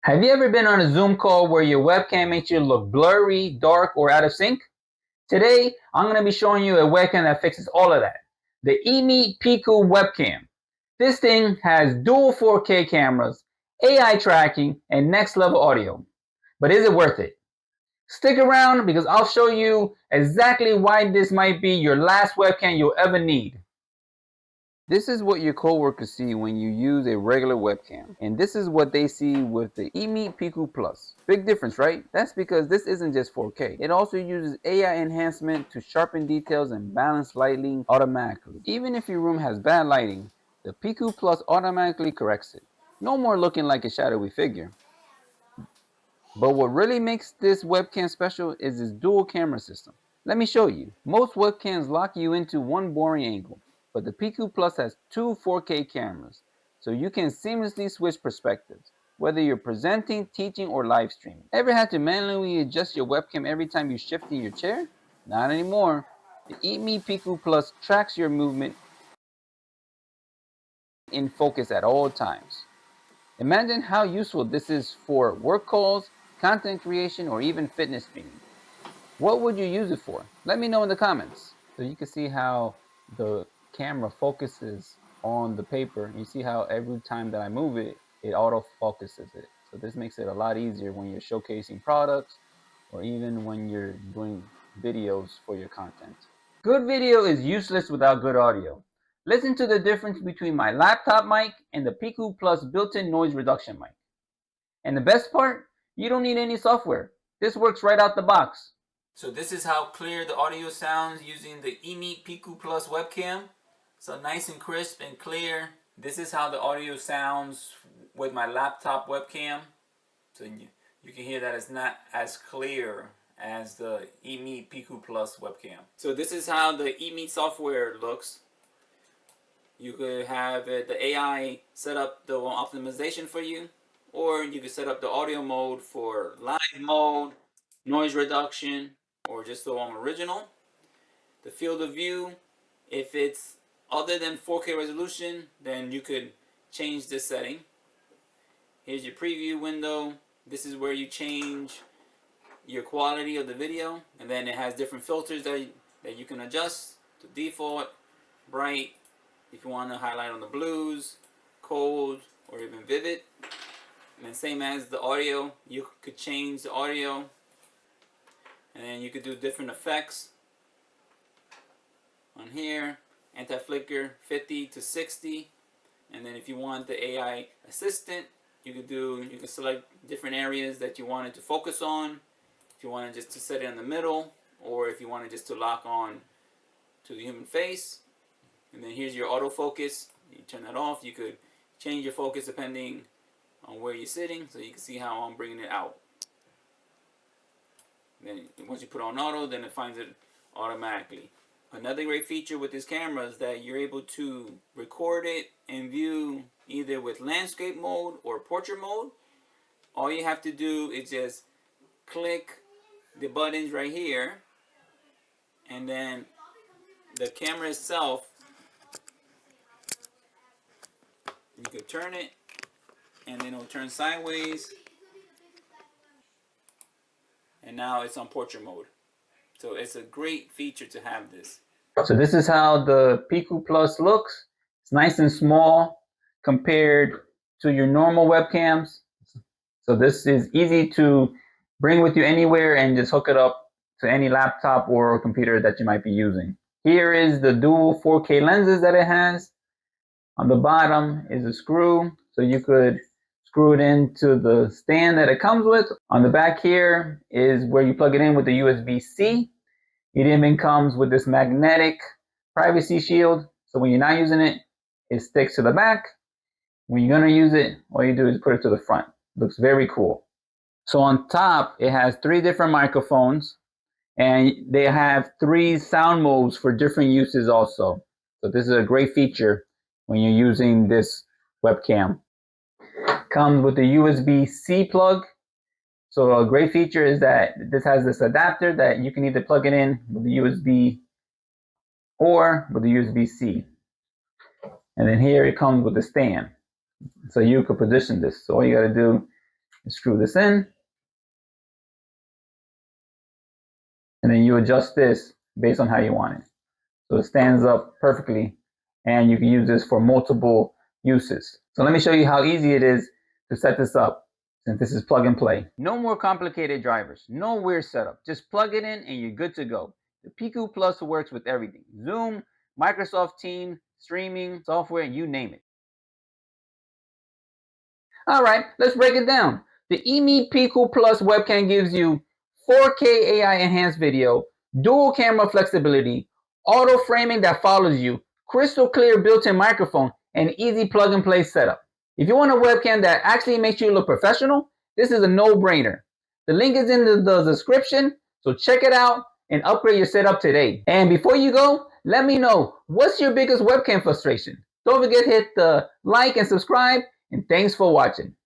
Have you ever been on a Zoom call where your webcam makes you look blurry, dark, or out of sync? Today, I'm going to be showing you a webcam that fixes all of that. The EMEET Piko Webcam. This thing has dual 4K cameras, AI tracking, and next level audio. But is it worth it? Stick around because I'll show you exactly why this might be your last webcam you'll ever need. This is what your coworkers see when you use a regular webcam, and this is what they see with the EMEET Piko Plus. Big difference, right? That's because this isn't just 4K. It also uses AI enhancement to sharpen details and balance lighting automatically. Even if your room has bad lighting, the Piko Plus automatically corrects it. No more looking like a shadowy figure. But what really makes this webcam special is its dual camera system. Let me show you. Most webcams lock you into one boring angle, but the Piko Plus has two 4K cameras, so you can seamlessly switch perspectives, whether you're presenting, teaching, or live streaming. Ever had to manually adjust your webcam every time you shift in your chair? Not anymore. The EMEET Piko Plus tracks your movement in focus at all times. Imagine how useful this is for work calls, content creation, or even fitness streaming. What would you use it for? Let me know in the comments. So you can see how the camera focuses on the paper. You see how every time that I move it, it auto focuses it. So this makes it a lot easier when you're showcasing products or even when you're doing videos for your content. Good video is useless without good audio. Listen to the difference between my laptop mic and the Piko Plus built-in noise reduction mic. And the best part, you don't need any software. This works right out the box. So this is how clear the audio sounds using the EMEET Piko Plus webcam. So nice and crisp and clear. This is how the audio sounds with my laptop webcam. So you can hear that it's not as clear as the EMEET Piko Plus webcam. So this is how the EMEET software looks. You could have the AI set up the optimization for you, or you could set up the audio mode for live mode, noise reduction, or just the one original. The field of view, if it's other than 4K resolution, then you could change this setting. Here's your preview window. This is where you change your quality of the video, and then it has different filters that you can adjust to default, bright, if you want to highlight on the blues, cold, or even vivid. And then same as the audio, you could change the audio, and then you could do different effects on here. Anti-flicker 50 to 60, and then if you want the AI assistant, you can select different areas that you wanted to focus on. If you wanted just to set it in the middle, or if you wanted just to lock on to the human face. And then here's your autofocus. You turn that off. You could change your focus depending on where you're sitting, so you can see how I'm bringing it out. Then once you put on auto, then it finds it automatically. Another great feature with this camera is that you're able to record it and view either with landscape mode or portrait mode. All you have to do is just click the buttons right here, and then the camera itself, you could turn it and then it'll turn sideways, and now it's on portrait mode. So it's a great feature to have this. So this is how the Piko Plus looks. It's nice and small compared to your normal webcams. So this is easy to bring with you anywhere and just hook it up to any laptop or computer that you might be using. Here is the dual 4K lenses that it has. On the bottom is a screw, so you could screw it into the stand that it comes with. On the back here is where you plug it in with the USB-C. It even comes with this magnetic privacy shield, so when you're not using it, it sticks to the back. When you're gonna use it, all you do is put it to the front. It looks very cool. So on top, it has 3 different microphones, and they have 3 sound modes for different uses also. So this is a great feature when you're using this webcam. Comes with the USB-C plug. So a great feature is that this has this adapter that you can either plug it in with the USB or with the USB-C. And then here it comes with the stand. So you could position this. So all you gotta do You screw this in, and then you adjust this based on how you want it. So it stands up perfectly, and you can use this for multiple uses. So let me show you how easy it is to set this up, since this is plug and play. No more complicated drivers, no weird setup. Just plug it in and you're good to go. The Piko Plus works with everything. Zoom, Microsoft Teams, streaming, software, you name it. All right, let's break it down. The EMEET Piko Plus webcam gives you 4K AI enhanced video, dual camera flexibility, auto framing that follows you, crystal clear built-in microphone, and easy plug and play setup. If you want a webcam that actually makes you look professional, this is a no-brainer. The link is in the description, so check it out and upgrade your setup today. And before you go, let me know, what's your biggest webcam frustration? Don't forget to hit the like and subscribe, and thanks for watching.